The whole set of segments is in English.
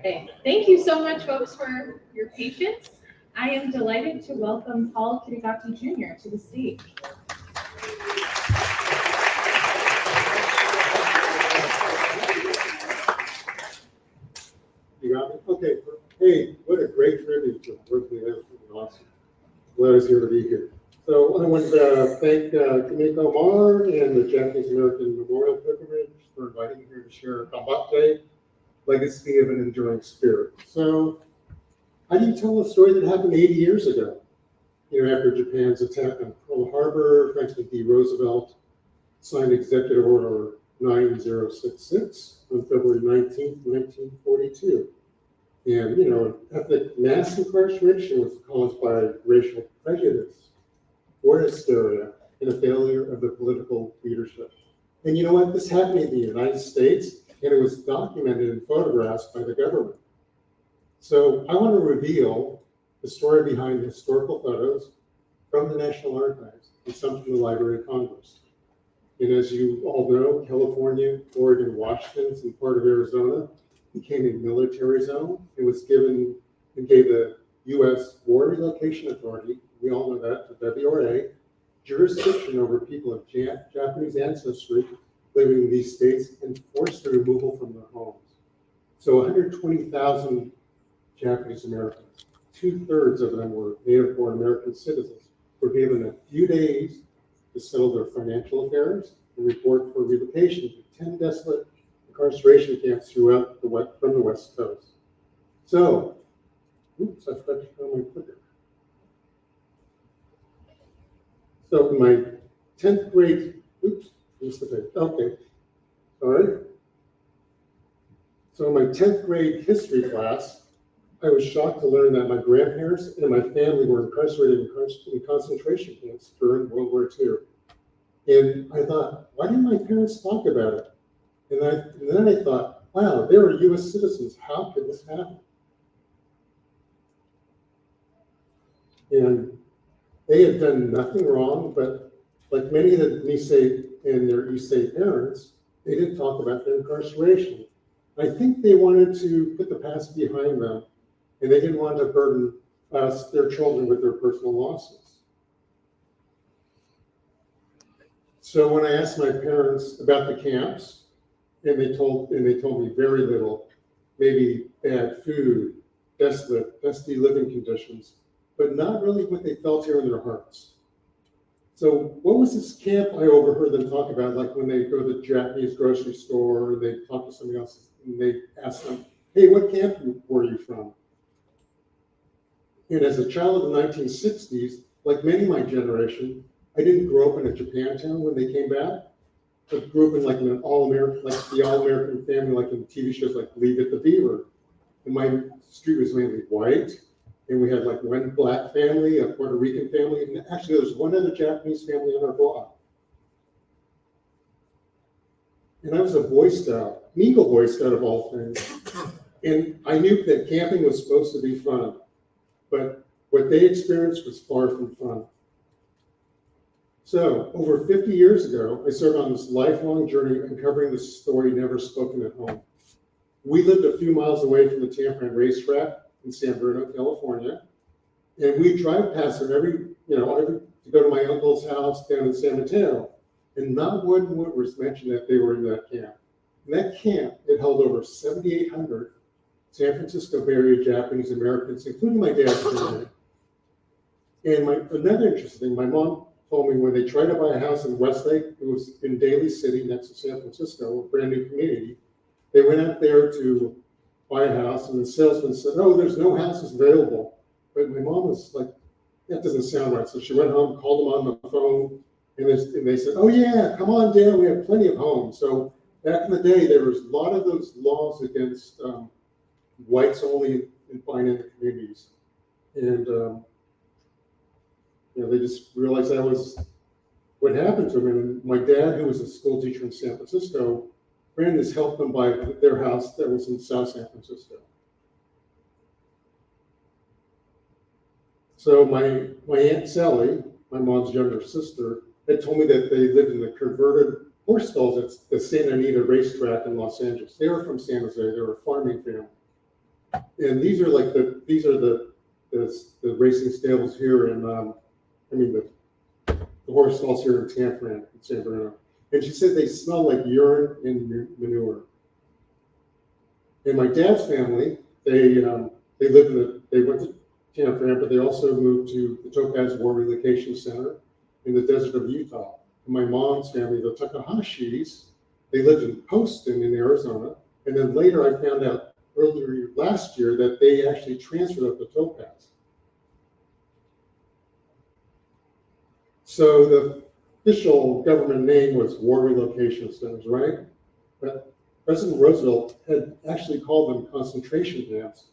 Okay. Thank you so much, folks, for your patience. I am delighted to welcome Paul Kitagaki Jr. to the stage. You got me? Okay. Hey, what a great tribute to Berkeley. That was really awesome. Glad I was here to be here. So I want to thank Kamiko Mar and the Japanese American Memorial Pilgrimage for inviting me here to share Gambatte, legacy of an enduring spirit. So how do you tell a story that happened 80 years ago? After Japan's attack on Pearl Harbor, Franklin D. Roosevelt signed Executive Order 9066 on February 19th, 1942. And, ethnic mass incarceration was caused by racial prejudice or hysteria and a failure of the political leadership. And you know what? This happened in the United States, and it was documented in photographs by the government. So I want to reveal the story behind the historical photos from the National Archives and some from the Library of Congress. And as you all know, California, Oregon, Washington, and part of Arizona became a military zone. It gave the U.S. War Relocation Authority, we all know that, the WWII, jurisdiction over people of Japanese ancestry living in these states and forced their removal from their homes. So 120,000 Japanese Americans, 2/3 of them were native-born American citizens, were given a few days to settle their financial affairs and report for relocation to 10 desolate incarceration camps throughout from the West Coast. So, oops, I forgot to show my clicker. So in my 10th grade, oops, missed the page. Okay, sorry. So in my 10th grade history class, I was shocked to learn that my grandparents and my family were incarcerated in concentration camps during World War II. And I thought, why didn't my parents talk about it? And then I thought, wow, they were US citizens. How could this happen? And they had done nothing wrong, but like many of the Nisei and their Issei parents, they didn't talk about their incarceration. I think they wanted to put the past behind them, and they didn't want to burden us, their children, with their personal losses. So when I asked my parents about the camps, and they told me very little, maybe bad food, desolate, dusty living conditions, but not really what they felt here in their hearts. So what was this camp I overheard them talk about, like when they go to the Japanese grocery store and they talk to somebody else and they ask them, hey, what camp were you from? And as a child of the 1960s, like many of my generation, I didn't grow up in a Japantown when they came back. I grew up in like an all-American, like the all-American family, like in TV shows like Leave It to Beaver. And my street was mainly white. And we had like one black family, a Puerto Rican family, and actually there was one other Japanese family on our block. And I was a Boy Scout, an Eagle Boy Scout of all things. And I knew that camping was supposed to be fun, but what they experienced was far from fun. So over 50 years ago, I started on this lifelong journey uncovering the story never spoken at home. We lived a few miles away from the Tampere racetrack in San Bruno, California, and we drive past it every to go to my uncle's house down in San Mateo, and not one word was mentioned that they were in that camp. In that camp, it held over 7,800 San Francisco Bay Area Japanese Americans, including my dad's family. And another interesting thing, my mom told me when they tried to buy a house in Westlake, it was in Daly City next to San Francisco, a brand new community. They went out there to buy a house, and the salesman said, oh, there's no houses available. But my mom was like, that doesn't sound right. So she went home, called them on the phone, and they said, oh yeah, come on down, we have plenty of homes. So back in the day, there was a lot of those laws against whites only in buying into communities. And they just realized that was what happened to them. And my dad, who was a school teacher in San Francisco, ran this helped them buy their house that was in South San Francisco. So my Aunt Sally, my mom's younger sister, had told me that they lived in the converted horse stalls at the Santa Anita racetrack in Los Angeles. They were from San Jose. They were a farming family. And these are the racing stables here in, the horse stalls here in Tanfran, in San Bruno. And she said they smell like urine and manure. And my dad's family, they went to Tanfran, but they also moved to the Topaz War Relocation Center in the desert of Utah. And my mom's family, the Takahashis, they lived in Poston in Arizona. And then later I found out earlier last year that they actually transferred up to Topaz. So the official government name was War Relocation Centers, right? But President Roosevelt had actually called them concentration camps.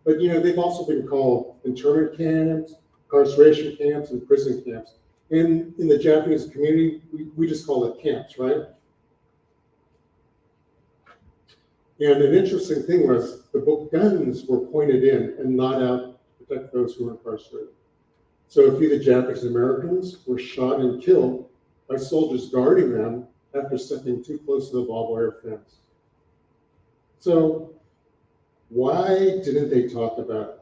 But they've also been called internment camps, incarceration camps, and prison camps. And in the Japanese community, we just call it camps, right? And an interesting thing was the guns were pointed in and not out to protect those who were incarcerated. So a few of the Japanese Americans were shot and killed by soldiers guarding them after stepping too close to the barbed wire fence. So why didn't they talk about it?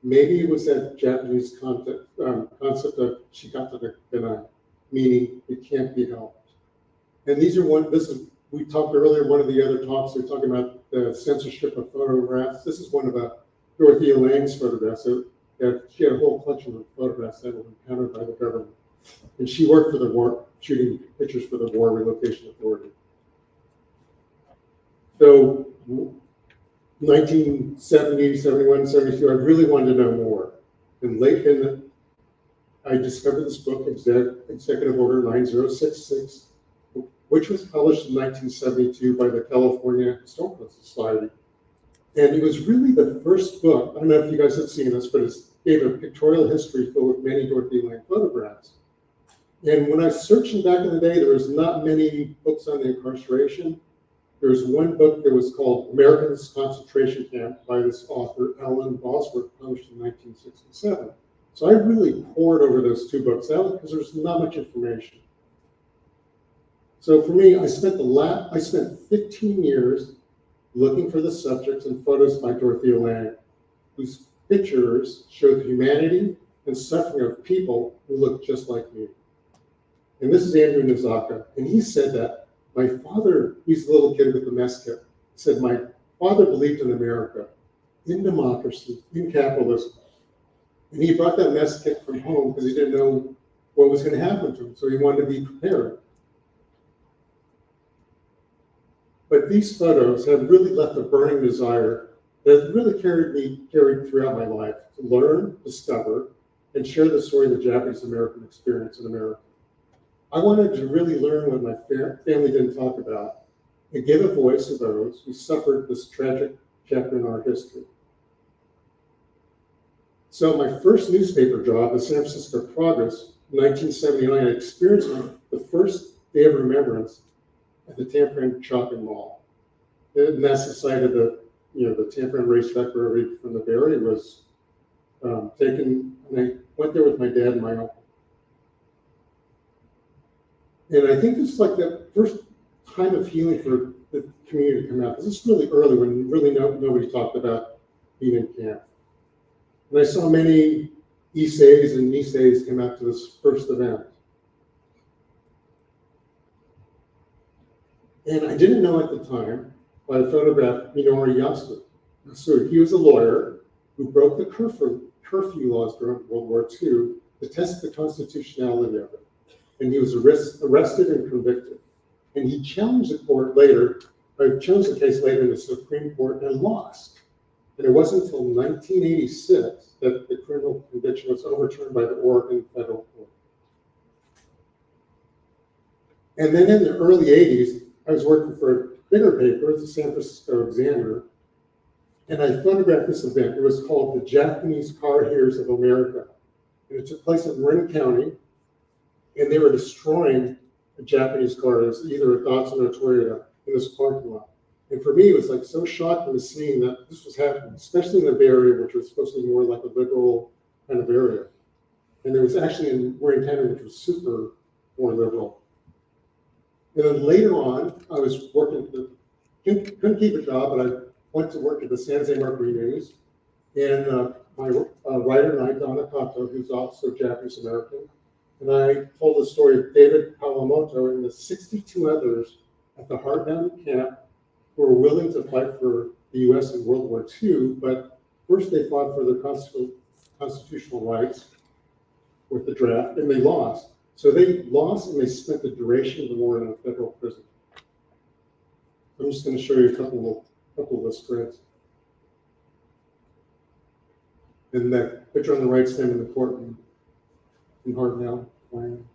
Maybe it was that Japanese concept of shikata gana, meaning it can't be helped. And we talked earlier, one of the other talks, we were talking about the censorship of photographs. This is one of Dorothea Lange's photographs. So she had a whole collection of photographs that were impounded by the government. And she worked for the war, shooting pictures for the War Relocation Authority. So 1970, 71, 72, I really wanted to know more. And I discovered this book, Executive Order 9066, which was published in 1972 by the California Historical Society. And it was really the first book, I don't know if you guys have seen this, but it gave a pictorial history filled with many Dorothea Lange photographs. And when I was searching back in the day, there was not many books on the incarceration. There was one book that was called American's Concentration Camp by this author, Alan Bosworth, published in 1967. So I really pored over those two books out because there was not much information. So for me, I spent 15 years looking for the subjects and photos by Dorothea Lange, whose pictures showed the humanity and suffering of people who looked just like me. And this is Andrew Nizaka, and he said that my father, he's the little kid with the mess kit, said my father believed in America, in democracy, in capitalism. And he brought that mess kit from home because he didn't know what was going to happen to him, so he wanted to be prepared. But these photos have really left a burning desire that has really carried throughout my life to learn, discover, and share the story of the Japanese American experience in America. I wanted to really learn what my family didn't talk about and give a voice to those who suffered this tragic chapter in our history. So my first newspaper job, the San Francisco Progress, in 1979, I experienced the first day of remembrance at the Tanfran Shopping Mall. And that's the site of the Tanfran racetrack where from the Barry was taken, and I went there with my dad and my uncle. And I think this is like the first time of healing for the community to come out. This is really early when really nobody talked about being in camp. And I saw many Isseis and Niseis come out to this first event. And I didn't know at the time, but I photographed Minoru Yasu. He was a lawyer who broke the curfew laws during World War II to test the constitutionality of it. And he was arrested and convicted. And he challenged the case later in the Supreme Court and lost. And it wasn't until 1986 that the criminal conviction was overturned by the Oregon Federal Court. And then in the early 80s, I was working for a bigger paper, the San Francisco Examiner, and I photographed this event. It was called the Japanese Car Heroes of America. And it took place in Marin County, and they were destroying a Japanese car. It was either a Datsun or a Toyota in this parking lot. And for me, it was like so shocking to see that this was happening, especially in the Bay Area, which was supposed to be more like a liberal kind of area. And there was actually in Marin County, which was super more liberal. And then later on, I was working, couldn't keep a job, but I went to work at the San Jose Mercury News, and my writer and I, Donna Kato, who's also Japanese American, and I told the story of David Kawamoto and the 62 others at the Hart Mountain camp who were willing to fight for the U.S. in World War II, but first they fought for their constitutional rights with the draft, and they lost. So they lost, and they spent the duration of the war in a federal prison. I'm just going to show you a couple of the spreads. And that picture on the right, standing in the courtroom in Hart Mountain, Wyoming.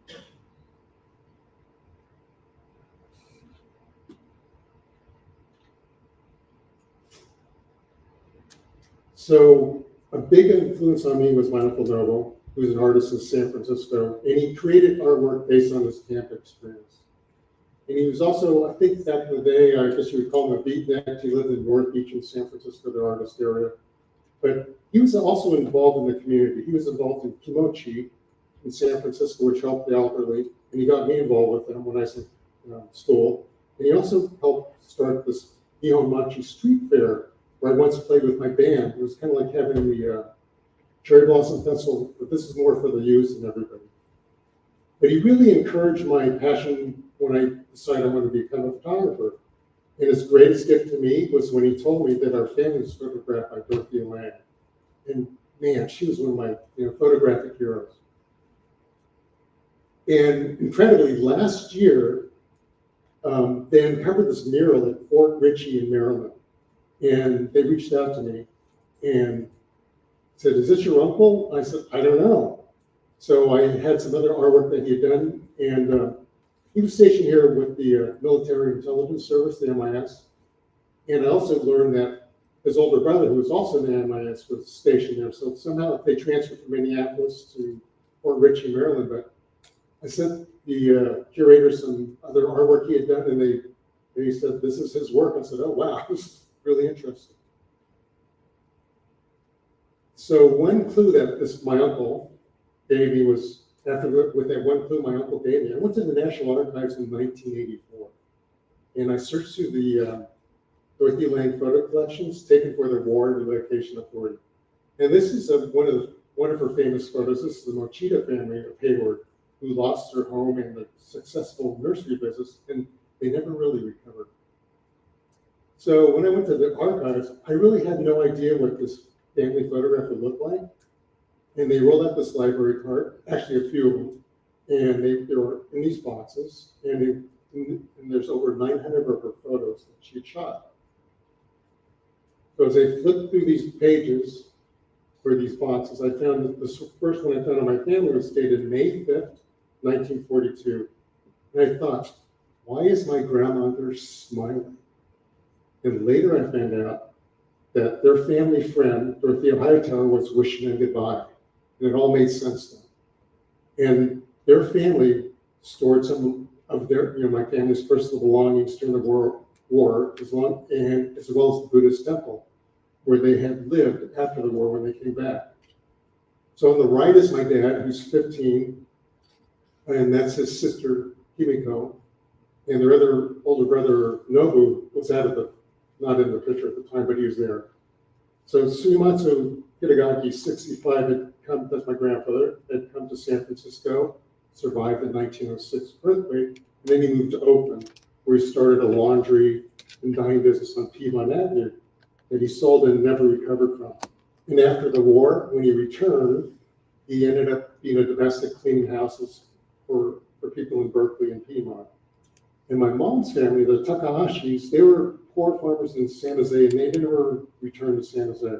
So a big influence on me was my Uncle Noble, who's an artist in San Francisco, and he created artwork based on his camp experience. And he was also, I think back in the day, I guess you would call him a beatnik. He lived in North Beach in San Francisco, the artist area. But he was also involved in the community. He was involved in Kimochi in San Francisco, which helped the elderly, and he got me involved with him when I was in school. And he also helped start this Nihon Machi Street Fair, where I once played with my band. It was kind of like having the Cherry Blossom Festival, but this is more for the youth and everybody. But he really encouraged my passion when I decided I wanted to become a photographer. And his greatest gift to me was when he told me that our family was photographed by Dorothea Lange. And man, she was one of my photographic heroes. And incredibly, last year, they uncovered this mural at Fort Ritchie in Maryland. And they reached out to me and said, "Is this your uncle?" I said, "I don't know." So I had some other artwork that he had done, and he was stationed here with the Military Intelligence Service, the MIS. And I also learned that his older brother, who was also in the MIS, was stationed there. So somehow they transferred from Minneapolis to Fort Ritchie, Maryland. But I sent the curator some other artwork he had done, and they said, "This is his work." I said, "Oh, wow, this is really interesting." So one clue that my uncle gave me was, with that one clue my uncle gave me, I went to the National Archives in 1984, and I searched through the Dorothea Lange photo collections taken for the War Eradication Authority. And this is one of her famous photos. This is the Mochida family of Hayward, who lost their home in the successful nursery business, and they never really recovered. So when I went to the archives, I really had no idea what this family photograph would look like. And they rolled out this library card, actually a few of them, and they were in these boxes, and there's over 900 of her photos that she had shot. So as I flipped through these pages for these boxes, I found that the first one I found on my family was dated May 5th, 1942. And I thought, why is my grandmother smiling? And later I found out that their family friend, Dorothea Hightower, was wishing them goodbye. And it all made sense then. And their family stored some of their, my family's personal belongings during the war, as well as the Buddhist temple, where they had lived after the war when they came back. So on the right is my dad, who's 15, and that's his sister, Himiko. And their other older brother, Nobu, was not in the picture at the time, but he was there. So Suimatsu Kitagaki, 65, that's my grandfather, had come to San Francisco, survived the 1906 earthquake, and then he moved to Oakland, where he started a laundry and dyeing business on Piedmont Avenue that he sold and never recovered from. And after the war, when he returned, he ended up being a domestic cleaning houses for people in Berkeley and Piedmont. And my mom's family, the Takahashis, they were poor farmers in San Jose, and they never returned to San Jose.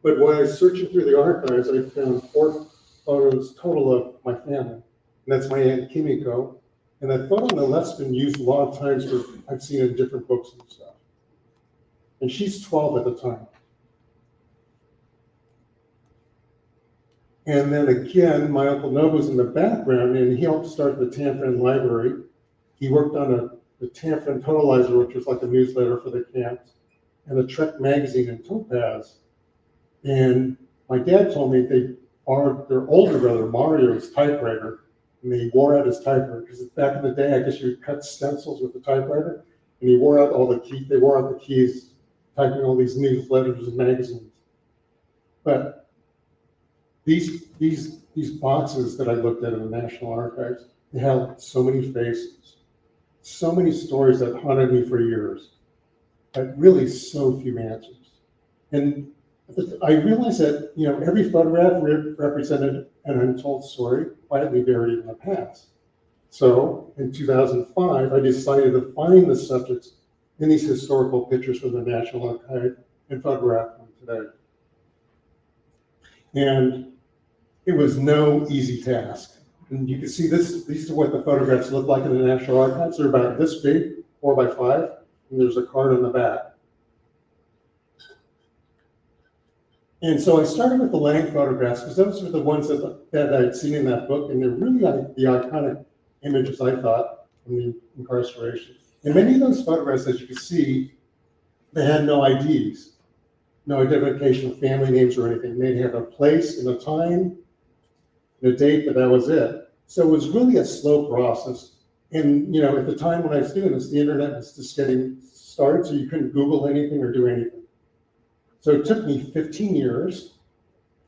But when I was searching through the archives, I found 4 photos total of my family. And that's my Aunt Kimiko. And that photo on the left's been used a lot of times I've seen in different books and stuff. And she's 12 at the time. And then again, my Uncle Nobu's in the background, and he helped start the Tanfren Library. He worked on the Tanfren Totalizer, which was like a newsletter for the camps, and the Trek magazine in Topaz. And my dad told me they borrowed their older brother, Mario's typewriter, and they wore out his typewriter, because back in the day, I guess you would cut stencils with the typewriter. And he wore out all the keys, they wore out the keys, typing all these newsletters and magazines. But these boxes that I looked at in the National Archives, they held so many faces, so many stories that haunted me for years, but really so few answers. And I realized that, you know, every photograph represented an untold story quietly buried in the past. So in 2005, I decided to find the subjects in these historical pictures from the National Archive and photograph them today. And it was no easy task. And you can see this, these are what the photographs look like in the National Archives. They're about this big, 4 by 5, and there's a card on the back. And so I started with the Lang photographs because those were the ones that I'd seen in that book, and they're really the iconic images, I thought, from the incarceration. And many of those photographs, as you can see, they had no IDs, no identification of family names or anything. They'd have a place and a time, and a date, but that was it. So it was really a slow process. And, you know, at the time when I was doing this, the internet was just getting started, so you couldn't Google anything or do anything. So it took me 15 years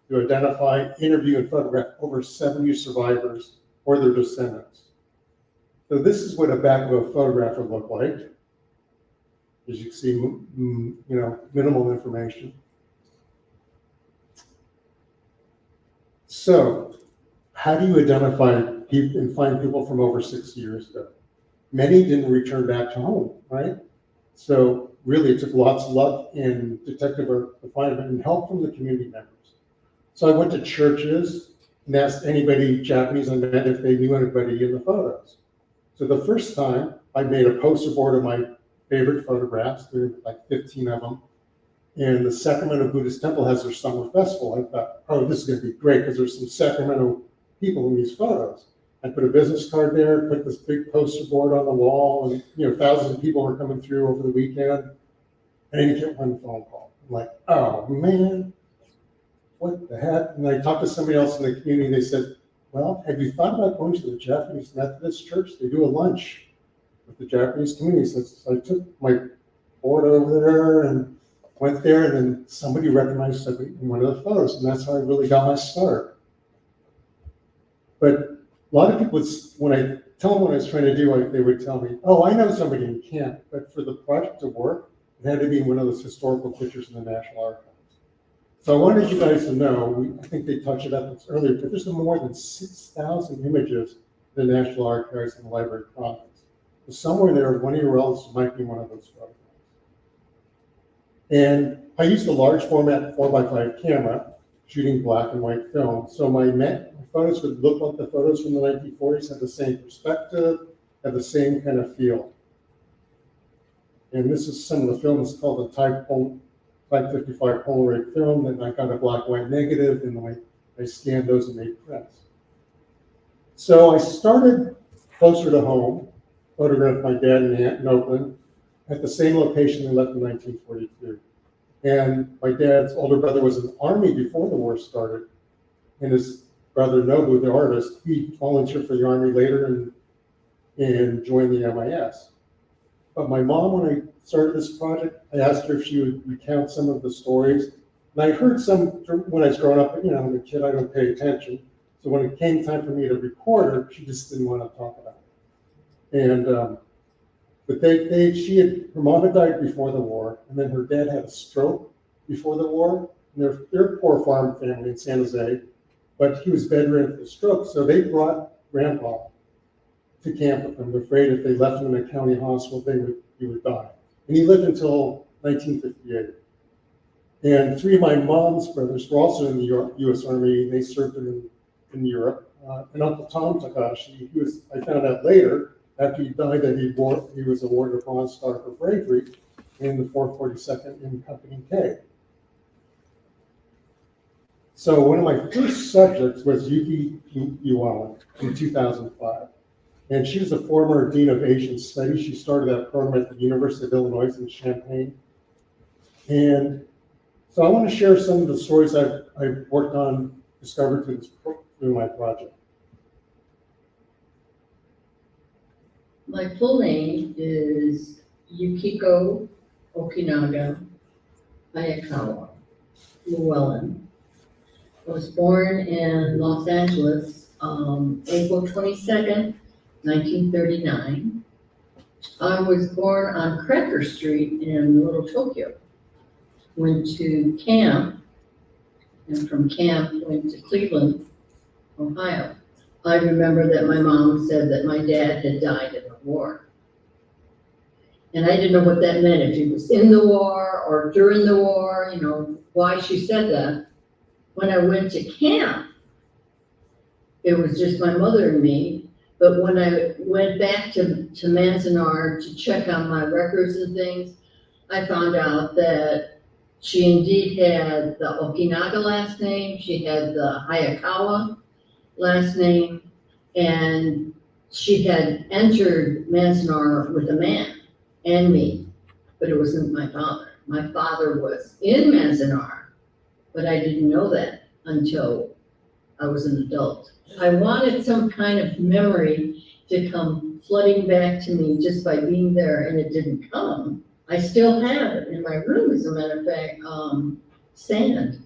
to identify, interview, and photograph over 70 survivors or their descendants. So this is what a back of a photograph would look like. As you can see, you know, minimal information. So how do you identify people and find people from over 60 years ago? Many didn't return back to home, right? So really, it took lots of luck and detective work to find them and help from the community members. So I went to churches and asked anybody Japanese I met if they knew anybody in the photos. So the first time, I made a poster board of my favorite photographs. There were like 15 of them. And the Sacramento Buddhist Temple has their summer festival. I thought, oh, this is going to be great because there's some Sacramento people in these photos. I put a business card there, put this big poster board on the wall, and you know, thousands of people were coming through over the weekend. And I didn't get one phone call. I'm like, oh man, what the heck? And I talked to somebody else in the community, and they said, well, have you thought about going to the Japanese Methodist Church? They do a lunch with the Japanese community. So I took my board over there and went there, and then somebody recognized somebody in one of the photos, and that's how I really got my start. But a lot of people, when I tell them what I was trying to do, they would tell me, oh, I know somebody in camp, but for the project to work, it had to be one of those historical pictures in the National Archives. So I wanted you guys to know, I think they touched it up earlier, but there's more than 6,000 images in the National Archives and the Library of Congress. So somewhere there, one of your relatives might be one of those photographs. And I used a large format 4x5 camera, shooting black and white film. So my photos would look like the photos from the 1940s, have the same perspective, have the same kind of feel. And this is some of the film. It's called the Type 55 Polaroid film. And I got a black and white negative, and I scanned those and made prints. So I started closer to home, photographed my dad and aunt in Oakland at the same location they left in 1942. And my dad's older brother was in the Army before the war started. And his brother Nobu, the artist, he volunteered for the Army later and joined the MIS. But my mom, when I started this project, I asked her if she would recount some of the stories. And I heard some when I was growing up, you know, I'm a kid, I don't pay attention. So when it came time for me to record her, she just didn't want to talk about it. And, but her mom had died before the war, and then her dad had a stroke before the war. And they're a poor farm family in San Jose, but he was bedridden with a stroke. So they brought Grandpa to camp with them, afraid if they left him in a county hospital, he would die. And he lived until 1958. And 3 of my mom's brothers were also in the U.S. Army. They served in Europe. And Uncle Tom Takahashi, I found out later, after he died, that he was awarded a Bronze Star for bravery in the 442nd in Company K. So one of my first subjects was Yuki Iwama in 2005. And she was a former Dean of Asian Studies. She started that program at the University of Illinois in Champaign. And so I want to share some of the stories I've worked on, discovered through my project. My full name is Yukiko, Okinaga, Hayakawa, Llewellyn. I was born in Los Angeles, April 22nd, 1939. I was born on Cracker Street in Little Tokyo. Went to camp, and from camp went to Cleveland, Ohio. I remember that my mom said that my dad had died in the war. And I didn't know what that meant, if he was in the war or during the war, why she said that. When I went to camp, it was just my mother and me. But when I went back to Manzanar to check on my records and things, I found out that she indeed had the Okinaga last name, she had the Hayakawa last name, and she had entered Manzanar with a man and me, but it wasn't my father. My father was in Manzanar, but I didn't know that until I was an adult. I wanted some kind of memory to come flooding back to me just by being there, and it didn't come. I still have it in my room, as a matter of fact, sand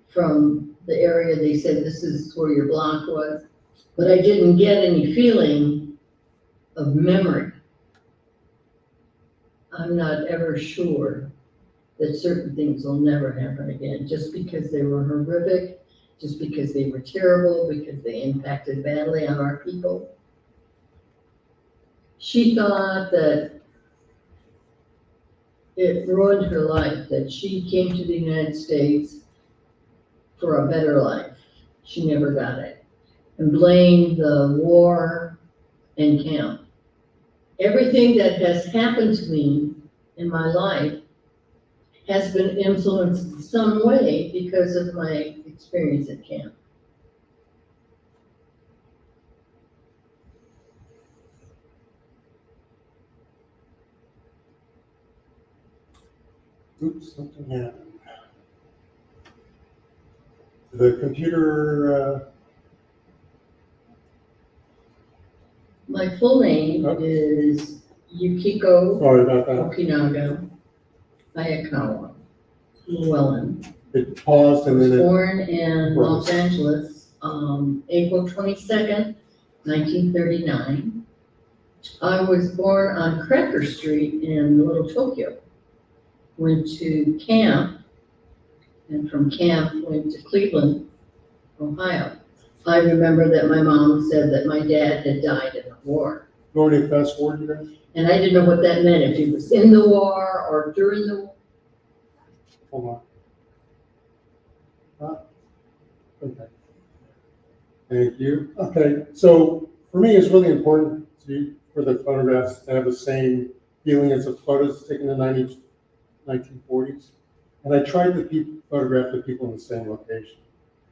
from the area they said this is where your block was, but I didn't get any feeling of memory. I'm not ever sure that certain things will never happen again, just because they were horrific, just because they were terrible, because they impacted badly on our people. She thought that it ruined her life, that she came to the United States for a better life. She never got it, and blamed the war and camp. Everything that has happened to me in my life has been influenced in some way because of my experience at camp. Oops, something happened. The computer, My full name is Yukiko sorry about that. Okinaga Hayakawa Llewellyn. It paused I and was then born in Los Angeles, April 22nd, 1939. I was born on Cracker Street in Little Tokyo. Went to camp, and from camp went to Cleveland, Ohio. I remember that my mom said that my dad had died in the war. go any fast forward, you guys? And I didn't know what that meant, if he was in the war or during the war. Hold on. Okay. Thank you. Okay, so for me, it's really important for the photographs to have the same feeling as the photos taken in the 1940s. And I tried to photograph the people in the same location.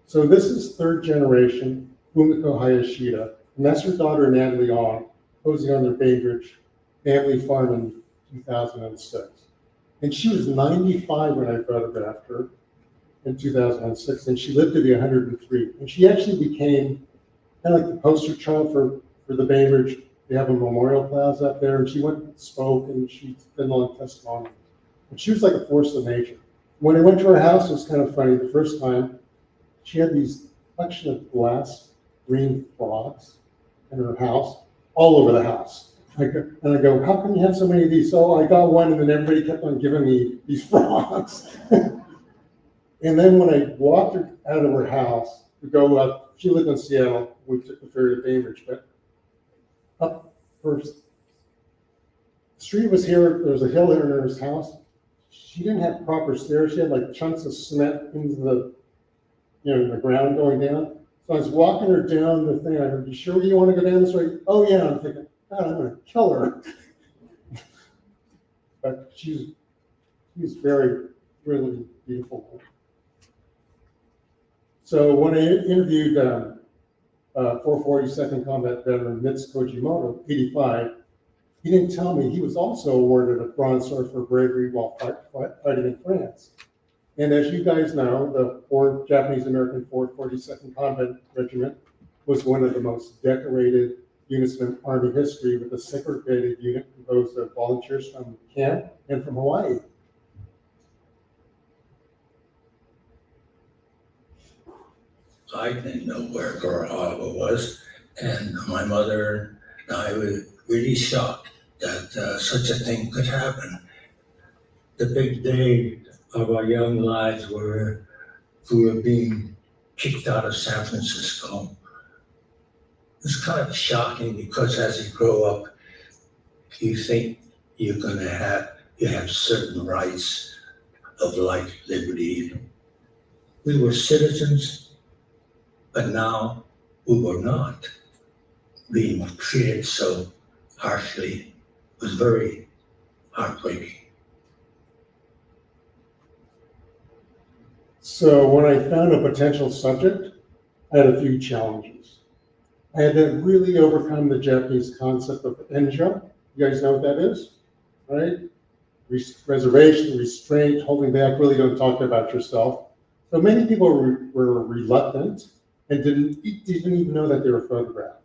So this is third generation Fumiko Hayashida, and that's her daughter Natalie Ong, posing on their Bainbridge family farm in 2006. And she was 95 when I photographed her in 2006, and she lived to be 103. And she actually became kind of like the poster child for the Bainbridge. They have a memorial plaza up there, and she went and spoke, and she's been on testimony. And she was like a force of nature. When I went to her house, it was kind of funny. The first time, she had these collection of glass green frogs in her house, all over the house. And I go, how come you have so many of these? So I got one, and then everybody kept on giving me these frogs. And then when I walked her out of her house to go up, she lived in Seattle. We took the ferry to Bainbridge, but up first. The street was here. There was a hill here near his house. She didn't have proper stairs. She had like chunks of cement into the, the ground going down. So I was walking her down the thing. I heard, you sure you want to go down this way? Oh yeah. I'm thinking, God, I'm going to kill her. But she's very, really beautiful. So when I interviewed 442nd Combat Veteran Mitz Kojimoto, 85, he didn't tell me he was also awarded a Bronze Sword for bravery while fighting in France. And as you guys know, the Japanese-American 442nd Combat Regiment was one of the most decorated units of Army history with a segregated unit composed of volunteers from camp and from Hawaii. I didn't know where Pearl Harbor was, and my mother and I were really shocked that such a thing could happen. The big day of our young lives were we were being kicked out of San Francisco. It's kind of shocking because as you grow up, you think you have certain rights of life, liberty. We were citizens, but now we were not. Being treated so harshly was very heartbreaking. So when I found a potential subject, I had a few challenges. I had to really overcome the Japanese concept of enjo. You guys know what that is, right? Reservation, restraint, holding back, really don't talk about yourself. So many people were reluctant and didn't even know that they were photographed.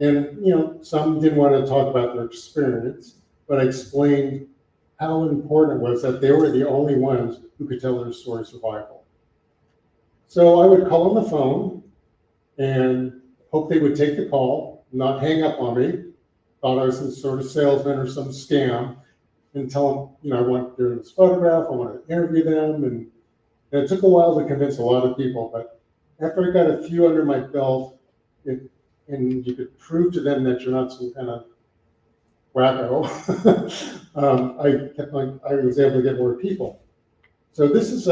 And some didn't want to talk about their experience, but I explained how important it was that they were the only ones who could tell their story of survival. So I would call on the phone and hope they would take the call, not hang up on me, thought I was some sort of salesman or some scam, and tell them, I want to do this photograph, I want to interview them. And it took a while to convince a lot of people, but after I got a few under my belt, and you could prove to them that you're not some kind of wacko, I was able to get more people. So this is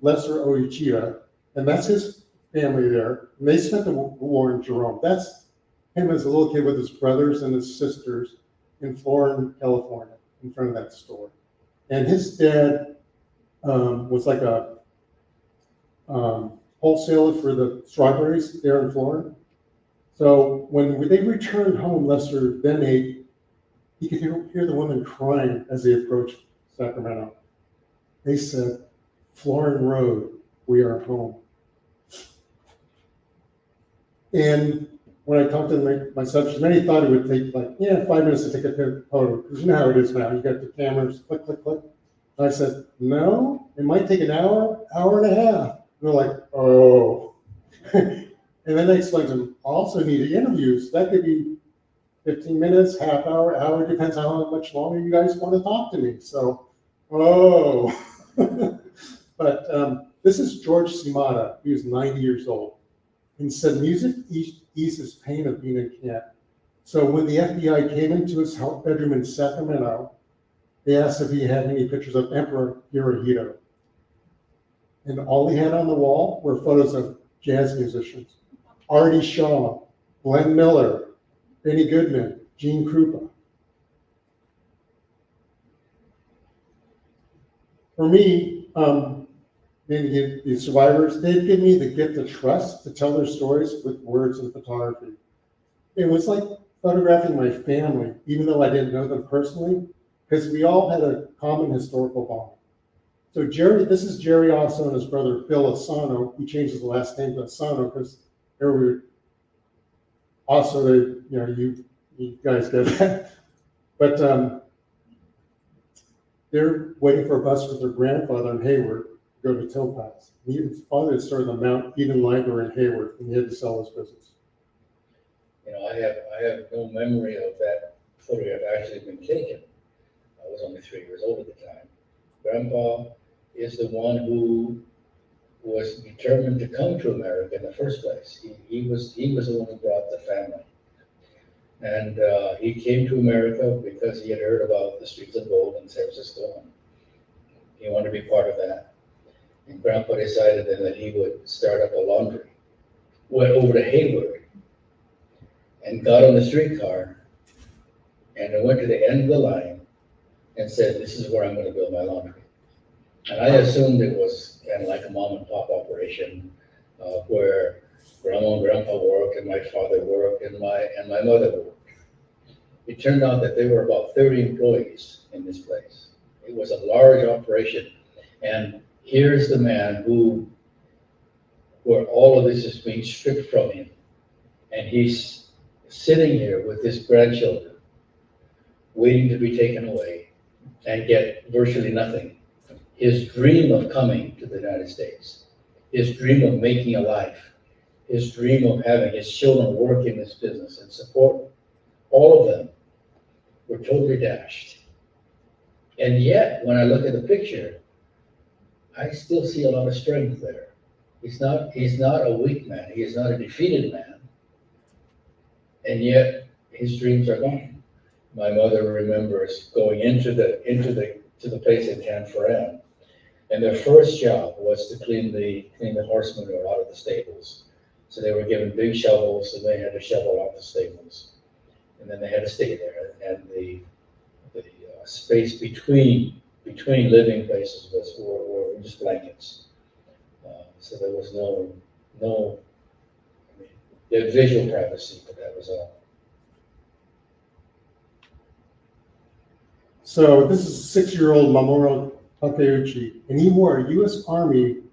Lesser Oichira, and that's his family there. And they spent the war in Jerome. That's him as a little kid with his brothers and his sisters in Florida, California, in front of that store. And his dad was like a wholesaler for the strawberries there in Florida. So when they returned home, Lester then he could hear the women crying as they approached Sacramento. They said, "Florin Road, we are home." And when I talked to my subjects, many thought it would take 5 minutes to take a photo, because you know how it is now. You got the cameras, click, click, click. And I said, no, it might take an hour, hour and a half. And they're like, oh. And then I explained to them, also needed interviews. That could be 15 minutes, half hour, depends how much longer you guys want to talk to me. So, oh. But this is George Simata. He was 90 years old. And said music eases pain of being in camp. So when the FBI came into his bedroom in Sacramento, they asked if he had any pictures of Emperor Hirohito. And all he had on the wall were photos of jazz musicians. Artie Shaw, Glenn Miller, Benny Goodman, Gene Krupa. For me, the survivors, they'd give me the gift of trust to tell their stories with words and photography. It was like photographing my family, even though I didn't know them personally, because we all had a common historical bond. So this is Jerry Osso and his brother Bill Asano. He changed his last name to Asano because Osso, you guys get that. But they're waiting for a bus with their grandfather in Hayward to go to Topaz. His father had started the Mount Eden Library in Hayward, and he had to sell his business. I have no memory of that photograph actually being taken. I was only 3 years old at the time. Grandpa is the one who was determined to come to America in the first place. He was the one who brought the family. And he came to America because he had heard about the Streets of Gold in San Francisco. And he wanted to be part of that. And Grandpa decided then that he would start up a laundry. Went over to Hayward and got on the streetcar and I went to the end of the line and said, "This is where I'm going to build my laundry." And I assumed it was kind of like a mom and pop operation where Grandma and Grandpa worked and my father worked and my mother worked. It turned out that there were about 30 employees in this place. It was a large operation. And here's the man where all of this is being stripped from him. And he's sitting here with his grandchildren, waiting to be taken away and get virtually nothing. His dream of coming to the United States, his dream of making a life, his dream of having his children work in this business and support, all of them were totally dashed. And yet, when I look at the picture, I still see a lot of strength there. He's not a weak man. He is not a defeated man. And yet, his dreams are gone. My mother remembers going to the place in Canfram, and their first job was to clean the horse manure out of the stables. So they were given big shovels, and they had to shovel out the stables, and then they had to stay there. And the space between living places were just blankets. So there was no, I mean, they had visual privacy, but that was all. So this is a 6-year-old Mamoru Takeuchi, and he wore a U.S. Army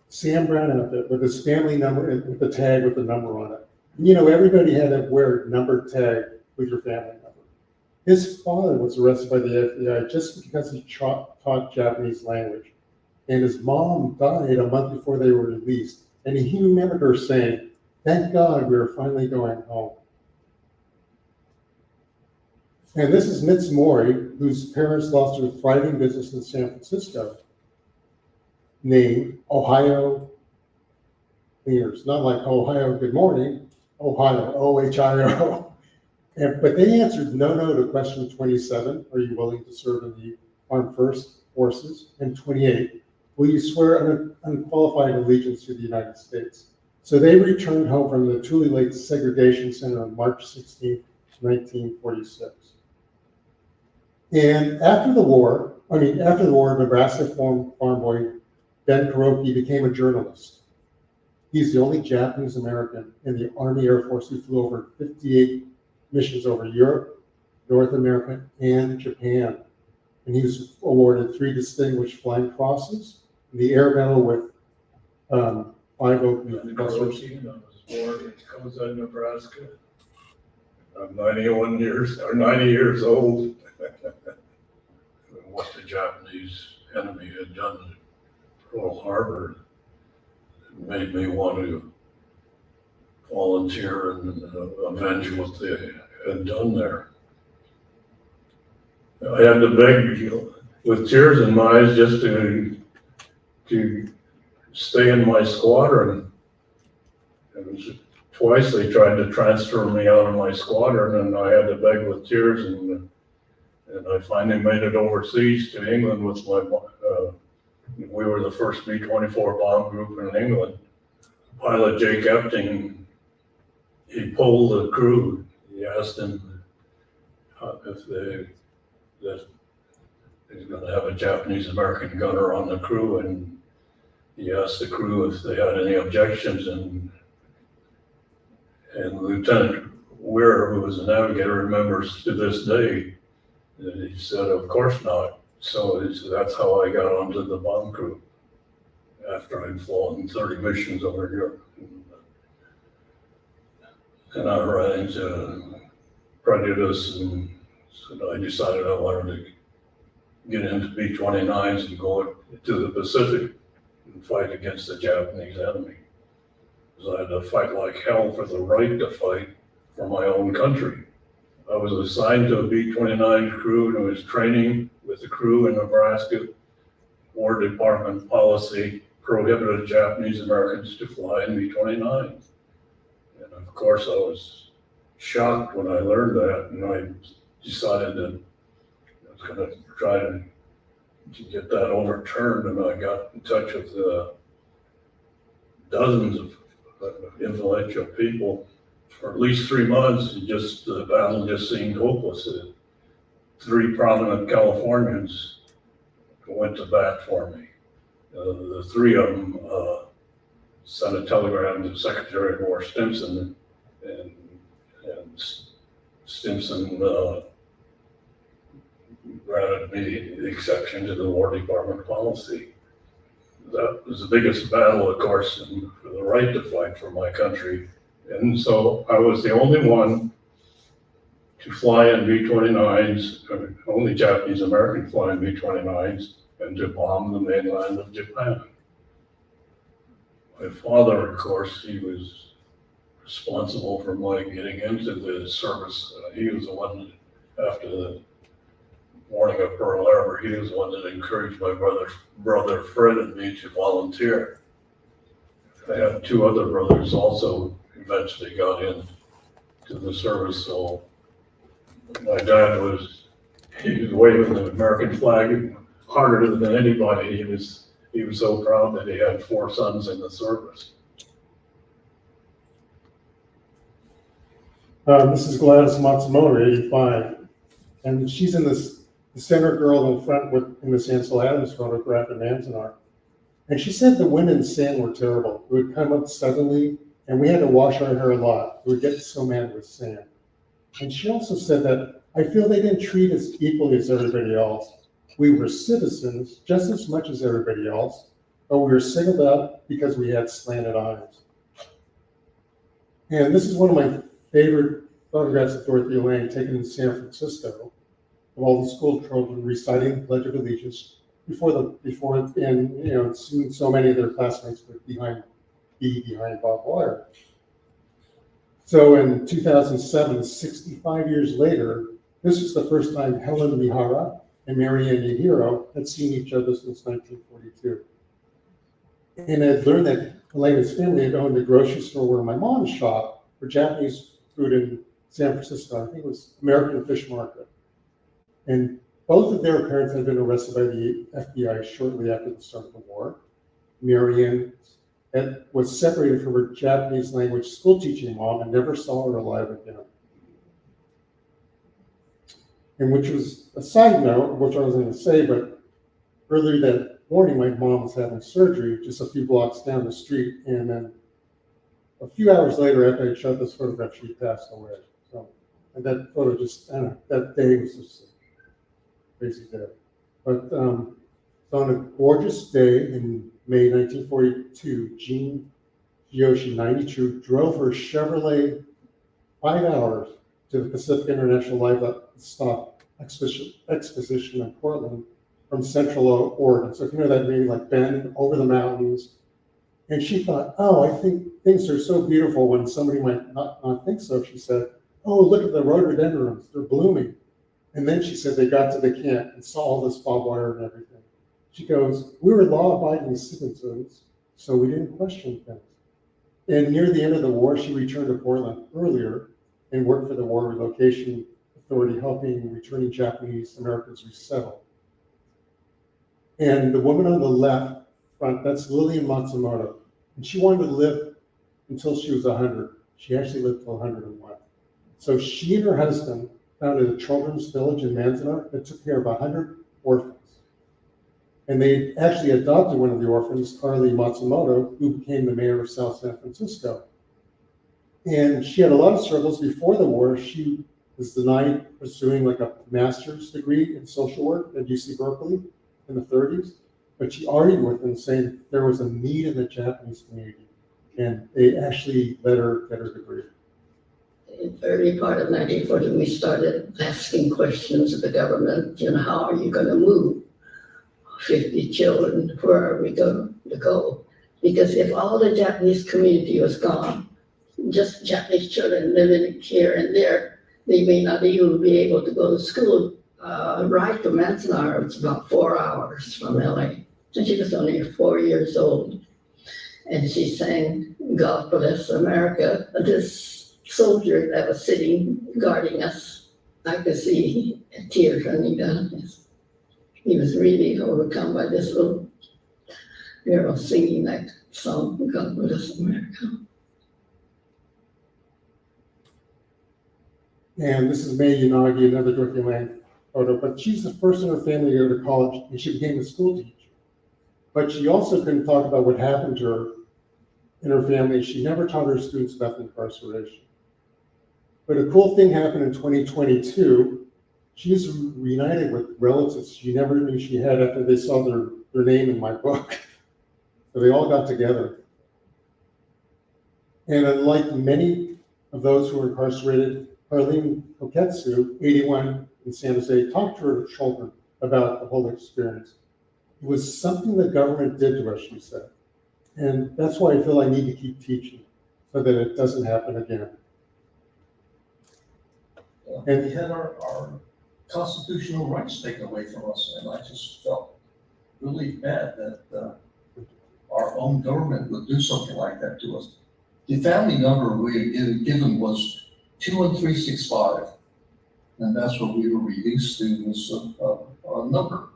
Sam Brown outfit with his family number and with the tag with the number on it. You know, everybody had to wear a number tag with your family number. His father was arrested by the FBI just because he taught Japanese language. And his mom died a month before they were released. And he remembered her saying, "Thank God we are finally going home." And this is Mitsumori, whose parents lost their thriving business in San Francisco, named Ohio Cleaners. Not like Ohio, good morning, Ohio, O-H-I-O. But they answered no to question 27, are you willing to serve in the Armed Forces? And 28, will you swear unqualified allegiance to the United States? So they returned home from the Tule Lake Segregation Center on March 16, 1946. And after the war, Nebraska farm boy Ben Kuroki became a journalist. He's the only Japanese American in the Army Air Force who flew over 58 missions over Europe, North America, and Japan. And he was awarded 3 Distinguished Flying Crosses, the Air Medal with 5 open clusters. I was born in Kozai, Nebraska. I'm 90 years old. What the Japanese enemy had done at Pearl Harbor made me want to volunteer and avenge what they had done there. I had to beg with tears in my eyes just to stay in my squadron. And twice they tried to transfer me out of my squadron, and I had to beg with tears, and I finally made it overseas to England with my, we were the first B-24 bomb group in England. Pilot Jake Epting, he polled the crew. He asked them if he's going to have a Japanese American gunner on the crew, and he asked the crew if they had any objections, and Lieutenant Weir, who was a navigator, remembers to this day that he said, "Of course not." So that's how I got onto the bomb crew after I'd flown 30 missions over Europe. And I ran into prejudice, and so I decided I wanted to get into B-29s and go to the Pacific and fight against the Japanese enemy. Because I had to fight like hell for the right to fight for my own country. I was assigned to a B-29 crew and I was training with the crew in Nebraska. War Department policy prohibited Japanese Americans to fly in B-29. And of course I was shocked when I learned that, and I decided that I was going to try to get that overturned, and I got in touch with dozens of influential people. For at least 3 months, the battle just seemed hopeless. 3 prominent Californians went to bat for me. The 3 of them sent a telegram to Secretary of War Stimson, and Stimson granted me the exception to the War Department policy. That was the biggest battle, of course, for the right to fight for my country And so I was the only one to fly in B-29s, only Japanese American flying B-29s, and to bomb the mainland of Japan. My father, of course, he was responsible for my getting into the service. He was the one, after the morning of Pearl Harbor, he was the one that encouraged my brother Fred and me to volunteer. I had two other brothers also eventually got in to the service, so my dad he was waving the American flag harder than anybody. He was so proud that he had 4 sons in the service. This is Gladys Matsumoto, 85, and she's in the center girl in front in this Ansel Adams photograph in Manzanar. And she said the wind and sand were terrible. It would come up suddenly, and we had to wash our hair a lot. We would get so mad with sand. And she also said that I feel they didn't treat us equally as everybody else. We were citizens just as much as everybody else, but we were singled out because we had slanted eyes. And this is one of my favorite photographs of Dorothy Lang taken in San Francisco, of all the school children reciting the Pledge of Allegiance and soon so many of their classmates were behind Barbed Wire. So in 2007, 65 years later, this was the first time Helen Mihara and Marianne Yahiro had seen each other since 1942. And I'd learned that Elena's family had owned a grocery store where my mom shopped for Japanese food in San Francisco. I think it was American Fish Market. And both of their parents had been arrested by the FBI shortly after the start of the war. Marianne was separated from her Japanese language school teaching mom and never saw her alive again. And which was a side note, which I was going to say, but earlier that morning, my mom was having surgery just a few blocks down the street. And then a few hours later, after I shot this photograph, she passed away. So, and that photo that day was just a crazy day. But so on a gorgeous day in May 1942, Jean Yoshi, 92, drove her Chevrolet 5 hours to the Pacific International Livestock Exposition in Portland from Central Oregon. So if you know that maybe like Bend over the mountains. And she thought, oh, I think things are so beautiful when somebody might not think so. She said, oh, look at the rhododendrons, they're blooming. And then she said they got to the camp and saw all this barbed wire and everything. She goes, we were law-abiding citizens, so we didn't question things. And near the end of the war, she returned to Portland earlier and worked for the War Relocation Authority, helping returning Japanese Americans resettle. And the woman on the left front, that's Lillian Matsumoto. And she wanted to live until she was 100. She actually lived till 101. So she and her husband founded a children's village in Manzanar that took care of 100 orphans. And they actually adopted one of the orphans, Carly Matsumoto, who became the mayor of South San Francisco. And she had a lot of struggles before the war. She was denied pursuing like a master's degree in social work at UC Berkeley in the 30s. But she argued with them saying there was a need in the Japanese community. And they actually let her get her degree. In the early part of 1940, we started asking questions of the government, how are you going to move 50 children? Where are we going to go? Because if all the Japanese community was gone, just Japanese children living here and there, they may not even be able to go to school. Ride to Manzanar, it's about 4 hours from LA. And she was only 4 years old. And she sang, God Bless America. This soldier that was sitting guarding us, I could see tears running down his. He was really overcome by this little girl singing that song, God Bless America. And this is May Yanagi, another Dorothy Lang photo, but she's the first in her family to go to college, and she became a school teacher. But she also couldn't talk about what happened to her in her family. She never taught her students about incarceration. But a cool thing happened in 2022. She's reunited with relatives she never knew she had after they saw their name in my book. So they all got together. And unlike many of those who were incarcerated, Arlene Koketsu, 81, in San Jose, talked to her children about the whole experience. It was something the government did to us, she said. And that's why I feel I need to keep teaching, so that it doesn't happen again. We had our constitutional rights taken away from us, and I just felt really bad that our own government would do something like that to us. The family number we had given was 21365, and that's what we were reduced to, was a number.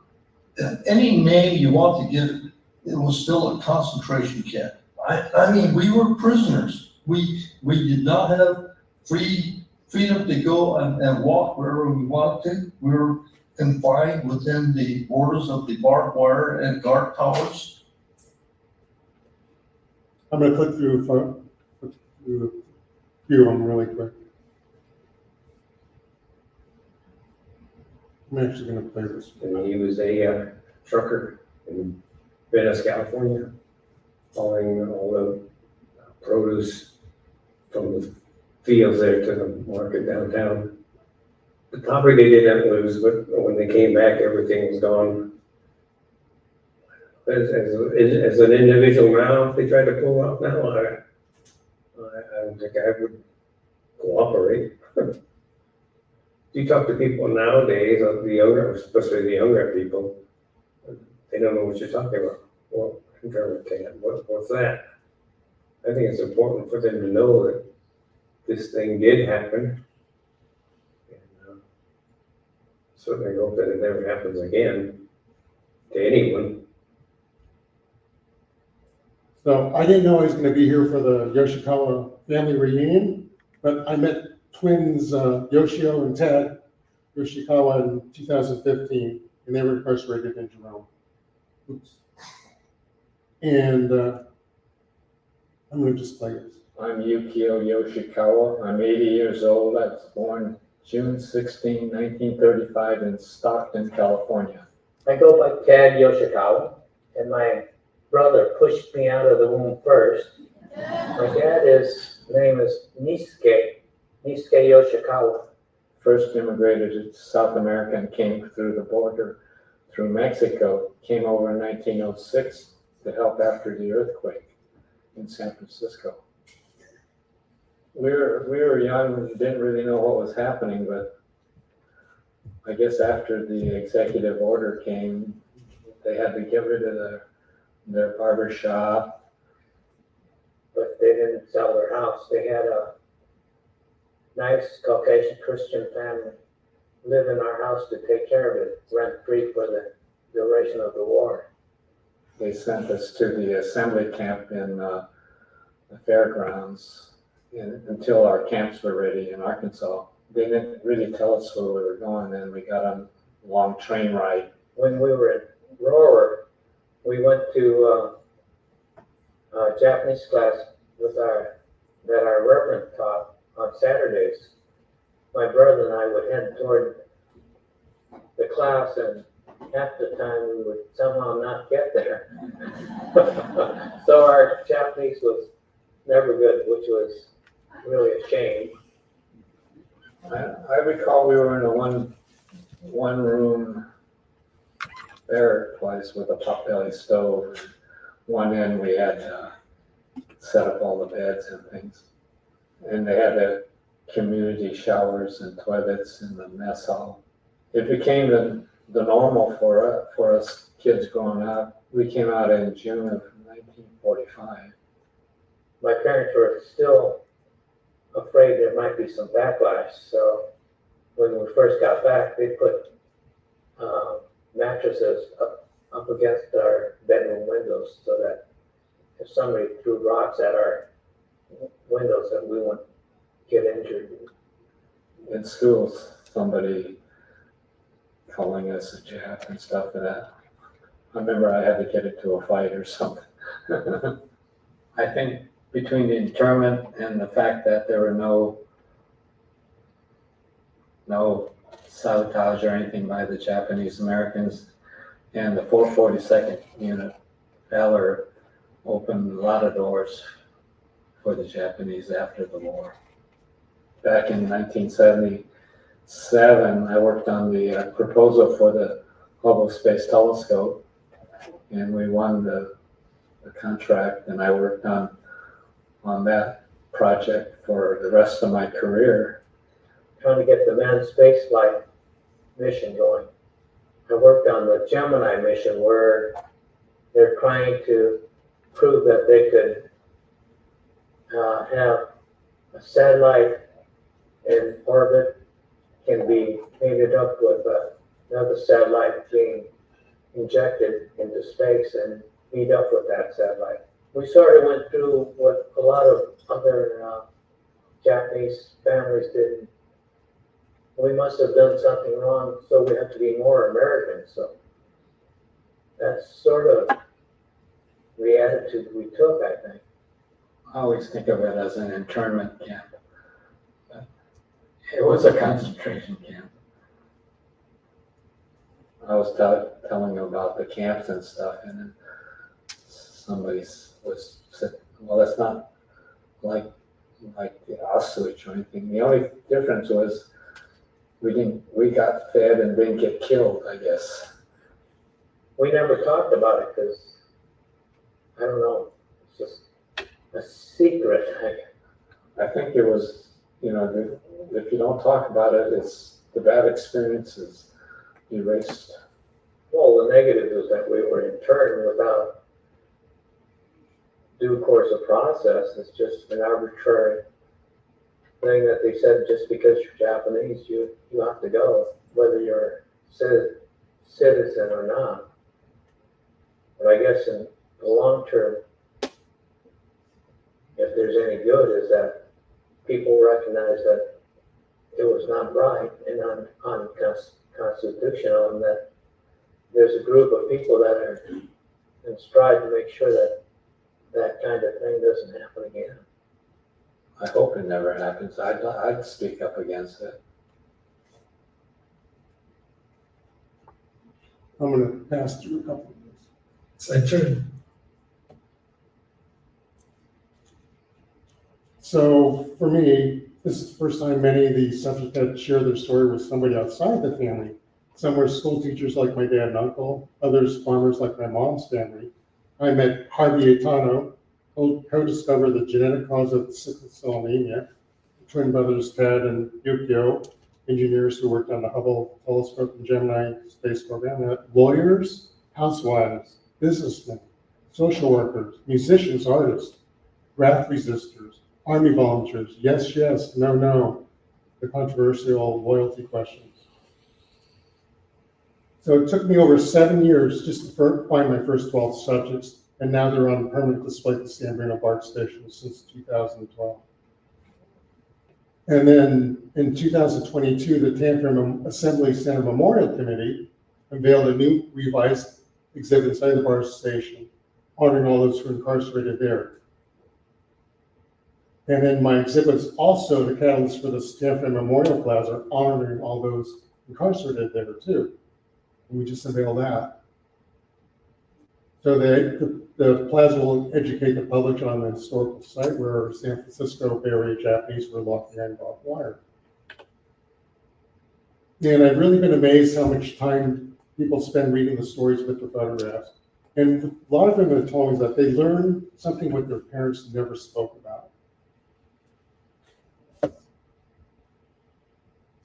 Any name you want to give it was still a concentration camp. I mean, we were prisoners. We did not have freedom to go and walk wherever we wanted to. We were confined within the borders of the barbed wire and guard towers. I'm gonna click through a few of them really quick. I'm actually gonna play this. And he was a trucker in Venice, California, hauling all the produce from the fields there to the market downtown. The property they didn't lose, but when they came back, everything was gone. As an individual now, if they tried to pull off now, I don't think I would cooperate. You talk to people nowadays, the younger, especially the younger people, they don't know what you're talking about. Well, what's that? I think it's important for them to know that this thing did happen. And certainly hope that it never happens again to anyone. So I didn't know I was gonna be here for the Yoshikawa family reunion, but I met twins, Yoshio and Ted Yoshikawa in 2015, and they were incarcerated in Jerome. Oops. And I'm gonna just play this. I'm Yukio Yoshikawa. I'm 80 years old. I was born June 16, 1935 in Stockton, California. I go by Ted Yoshikawa, and my brother pushed me out of the womb first. My dad's name is Nisei Yoshikawa. First immigrated to South America and came through the border through Mexico. Came over in 1906 to help after the earthquake in San Francisco. We were young and didn't really know what was happening, but I guess after the executive order came, they had to get rid of their barber shop. But they didn't sell their house. They had a nice Caucasian Christian family live in our house to take care of it, rent-free for the duration of the war. They sent us to the assembly camp in the fairgrounds until our camps were ready in Arkansas. They didn't really tell us where we were going, and we got on a long train ride. When we were in Roar, we went to a Japanese class that our reverend taught on Saturdays. My brother and I would head toward the class, and half the time we would somehow not get there. So our Japanese was never good, which was really a shame. I recall we were in a one room barrack place with a potbelly stove. One end we had to set up all the beds and things. And they had the community showers and toilets in the mess hall. It became the normal for us kids growing up. We came out in June of 1945. My parents were still afraid there might be some backlash, so when we first got back, they put mattresses up against our bedroom windows so that if somebody threw rocks at our windows, that we wouldn't get injured. In schools, somebody calling us a Jap and stuff like that. I remember I had to get into a fight or something. I think between the internment and the fact that there were no sabotage or anything by the Japanese Americans, and the 442nd unit, Valor, opened a lot of doors for the Japanese after the war. Back in 1977, I worked on the proposal for the Hubble Space Telescope, and we won the contract, and I worked on that project for the rest of my career. Trying to get the manned spaceflight mission going. I worked on the Gemini mission where they're trying to prove that they could have a satellite in orbit can be mated up with another satellite being injected into space and meet up with that satellite. We sort of went through what a lot of other Japanese families did. We must have done something wrong, so we have to be more American. So that's sort of the attitude we took, I think. I always think of it as an internment camp. It was a concentration camp. I was telling them about the camps and stuff, and then somebody said, well, that's not like the Auschwitz or anything. The only difference was we got fed and didn't get killed, I guess. We never talked about it because, I don't know, it's just a secret. I think it was, if you don't talk about it, it's the bad experience is erased. Well, the negative was that we were interned without due course of process. It's just an arbitrary thing that they said just because you're Japanese, you have to go, whether you're a citizen or not. But I guess in the long term, if there's any good, is that people recognize that it was not right and unconstitutional, and that there's a group of people that are in stride to make sure that that kind of thing doesn't happen again. I hope it never happens. I'd speak up against it. I'm gonna pass through a couple of these. It's my turn. So for me, this is the first time many of the subjects had shared their story with somebody outside the family. Some were school teachers like my dad and uncle, others farmers like my mom's family. I met Harvey Itano, who co-discovered the genetic cause of sickle cell anemia. The twin brothers Ted and Yukio, engineers who worked on the Hubble telescope and Gemini space program. I met lawyers, housewives, businessmen, social workers, musicians, artists, wrath resistors, Army volunteers, yes, yes, no, no, the controversial loyalty questions. So it took me over 7 years just to find my first 12 subjects, and now they're on permanent display at the San Bruno BART station since 2012. And then in 2022, the Tantrum Assembly Center Memorial Committee unveiled a new revised exhibit inside the BART station, honoring all those who were incarcerated there. And then my exhibit is also the catalyst for the Stanford Memorial Plaza, honoring all those incarcerated there too. And we just unveiled that. So the plaza will educate the public on the historical site where San Francisco Bay Area Japanese were locked behind barbed wire. And I've really been amazed how much time people spend reading the stories with the photographs. And a lot of them have told me that they learned something what their parents never spoke about.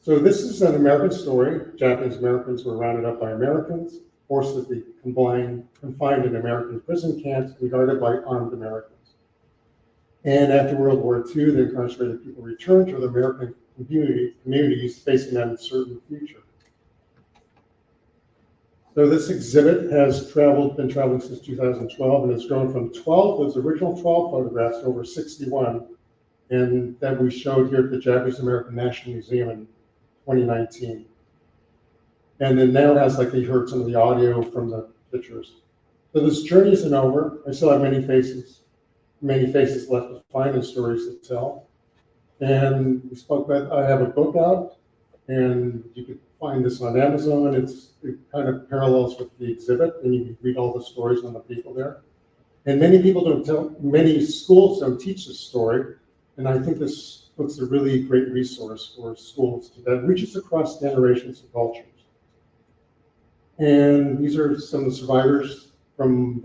So this is an American story. Japanese Americans were rounded up by Americans, forced to be confined in American prison camps and guarded by armed Americans. And after World War II, the incarcerated people returned to the American communities facing an uncertain future. So this exhibit has been traveling since 2012 and has grown from 12, those original 12 photographs, to over 61, and that we showed here at the Japanese American National Museum in 2019. And then now it has, like you heard, some of the audio from the pictures. So this journey isn't over. I still have many faces left to find and stories to tell. And we spoke about, I have a book out, and you can find this on Amazon. It kind of parallels with the exhibit, and you can read all the stories on the people there. And many schools don't teach this story. And I think this book's a really great resource for schools that reaches across generations and cultures. And these are some of the survivors from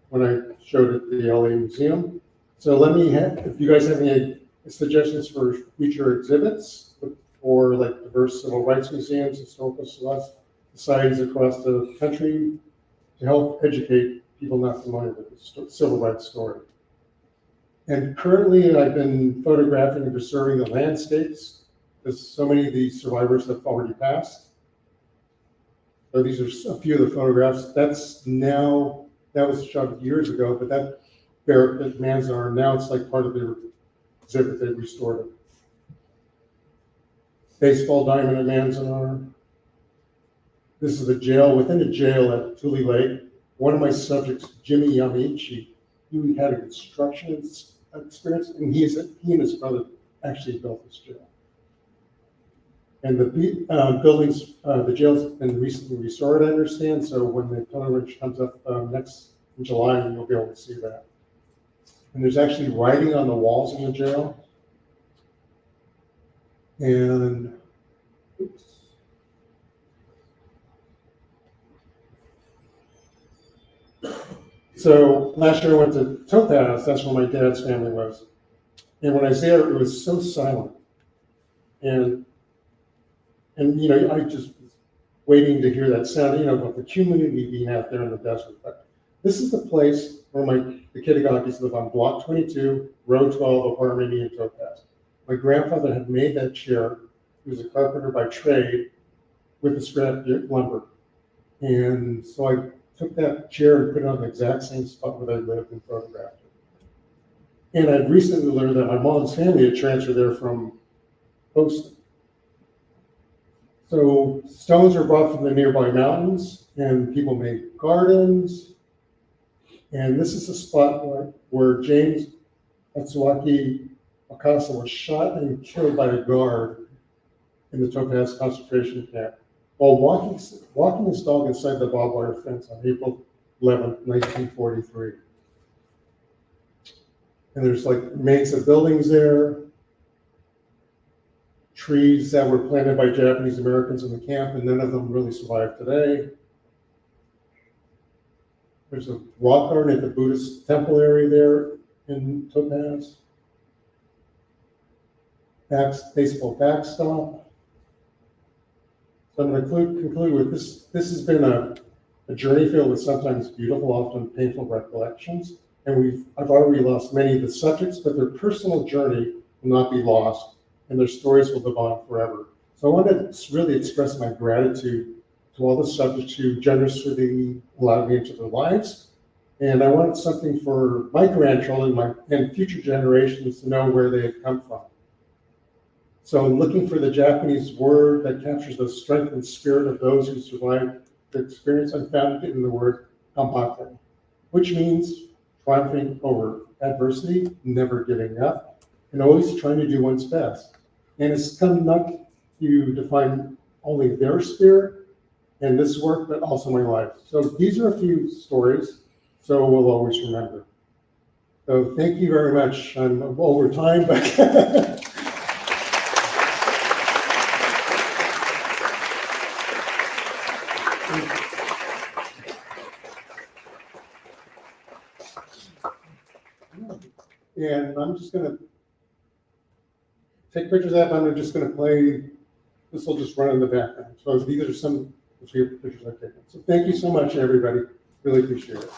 when I showed at the LA Museum. So if you guys have any suggestions for future exhibits for like diverse civil rights museums, historical societies across the country to help educate people not familiar with the civil rights story. And currently I've been photographing and preserving the landscapes because so many of these survivors have already passed. So these are a few of the photographs. That was shot years ago, but that barrack at Manzanar, now it's like part of their exhibit, they restored it. Baseball diamond at Manzanar. This is the jail, within the jail at Tule Lake. One of my subjects, Jimmy Yamichi, he had a construction experience, and he and his brother actually built this jail. And the the jail's been recently restored, I understand, so when the pilgrimage comes up next in July, you'll be able to see that. And there's actually writing on the walls in the jail. And, oops. So last year I went to Topaz, that's where my dad's family was. And when I was there, it was so silent. And I just was waiting to hear that sound, of the community being out there in the desert. But this is the place where the Kitagakis live on Block 22, Road 12, Apartment E in Topaz. My grandfather had made that chair. He was a carpenter by trade with the scrap lumber. And so I took that chair and put it on the exact same spot where I lived and photographed it. And I recently learned that my mom's family had transferred there from Poston. So stones are brought from the nearby mountains, and people make gardens. And this is a spot where James Atsuaki Akasa was shot and killed by a guard in the Topaz concentration camp while walking his dog inside the barbed wire fence on April 11, 1943. And there's remains of buildings there, trees that were planted by Japanese Americans in the camp, and none of them really survive today. There's a rock garden at the Buddhist temple area there in Topaz. Baseball backstop. So I'm going to conclude with this. This has been a journey filled with sometimes beautiful, often painful recollections. And I've already lost many of the subjects, but their personal journey will not be lost, and their stories will live on forever. So I want to really express my gratitude to all the subjects who generously allowed me into their lives. And I wanted something for my grandchildren and future generations to know where they have come from. So I'm looking for the Japanese word that captures the strength and spirit of those who survived the experience. I found it in the word Gambatte, which means triumphing over adversity, never giving up, and always trying to do one's best. And it's come not to define only their spirit and this work, but also my life. So these are a few stories, so we'll always remember. So thank you very much. I'm over time, but and I'm just going to take pictures of that. I'm just going to play. This will just run in the background. So these are some of the few pictures I've taken. So thank you so much, everybody. Really appreciate it.